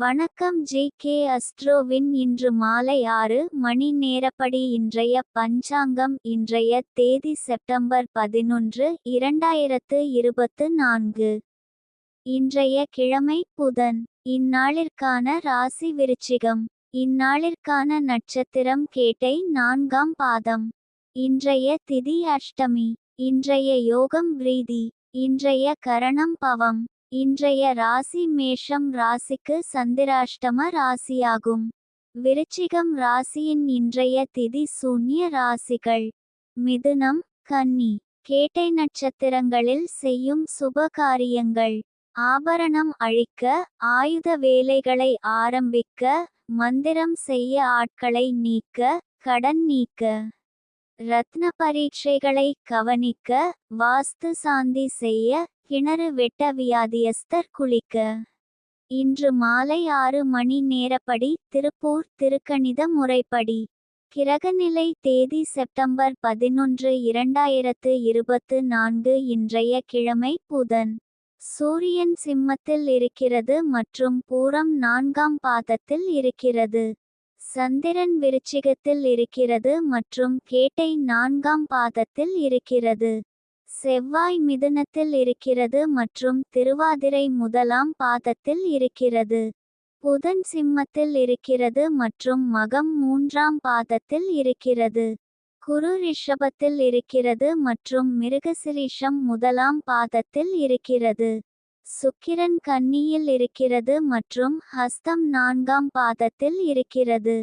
வணக்கம் ஜி.கே. அஸ்ட்ரோவின் இன்று மாலை 6 மணி நேரப்படி இன்றைய பஞ்சாங்கம். இன்றைய தேதி செப்டம்பர் 11, 2024. இன்றைய கிழமை புதன். இந்நாளிற்கான ராசி விருச்சிகம். இந்நாளிற்கான நட்சத்திரம் கேட்டை 4ஆம் பாதம். இன்றைய திதி அஷ்டமி. இன்றைய யோகம் விரீதி. இன்றைய கரணம் பவம். இன்றைய ராசி மேஷம் ராசிக்கு சந்திராஷ்டம ராசியாகும். விருச்சிகம் ராசியின் இன்றைய திதி சூன்ய ராசிகள்: மிதுனம், கன்னி. கேட்டை நட்சத்திரங்களில் செய்யும் சுப காரியங்கள்: ஆபரணம் அழிக்க, ஆயுத வேலைகளை ஆரம்பிக்க, மந்திரம் செய்ய, ஆட்களை நீக்க, கடன் நீக்க, ரத்ன பரீட்சைகளை கவனிக்க, வாஸ்து சாந்தி செய்ய, கிணறு வெட்ட, வியாதியஸ்தர் குளிக்க. இன்று மாலை 6 மணி நேரப்படி திருப்பூர் திருக்கணித முறைப்படி. கிரகநிலை தேதி செப்டம்பர் 11, 2024. இன்றைய கிழமை புதன். சூரியன் சிம்மத்தில் இருக்கிறது மற்றும் பூரம் 4ஆம் பாதத்தில் இருக்கிறது. சந்திரன் விருச்சிகத்தில் இருக்கிறது மற்றும் கேட்டை 4ஆம் பாதத்தில் இருக்கிறது. செவ்வாய் மிதுனத்தில் இருக்கிறது மற்றும் திருவாதிரை 1ஆம் பாதத்தில் இருக்கிறது. புதன் சிம்மத்தில் இருக்கிறது மற்றும் மகம் 3ஆம் பாதத்தில் இருக்கிறது. குரு ரிஷபத்தில் இருக்கிறது மற்றும் மிருகசிரீஷம் 1ஆம் பாதத்தில் இருக்கிறது. சுக்கிரன் கன்னியில் இருக்கிறது மற்றும் ஹஸ்தம் 4ஆம் பாதத்தில் இருக்கிறது.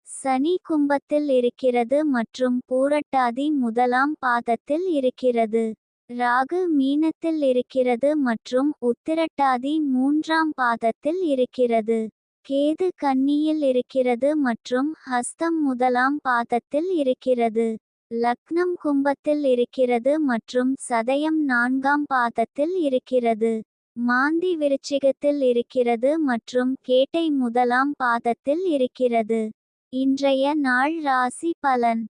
சனி கும்பத்தில் இருக்கிறது மற்றும் பூரட்டாதி 1ஆம் பாதத்தில் இருக்கிறது. ராகு மீனத்தில் இருக்கிறது மற்றும் உத்திரட்டாதி 3ஆம் பாதத்தில் இருக்கிறது. கேது கன்னியில் இருக்கிறது மற்றும் ஹஸ்தம் 1ஆம் பாதத்தில் இருக்கிறது. லக்னம் கும்பத்தில் இருக்கிறது மற்றும் சதயம் 4ஆம் பாதத்தில் இருக்கிறது. மாந்தி விருச்சிகத்தில் இருக்கிறது மற்றும் கேட்டை 1ஆம் பாதத்தில் இருக்கிறது. இன்றைய நாள் ராசி பலன்: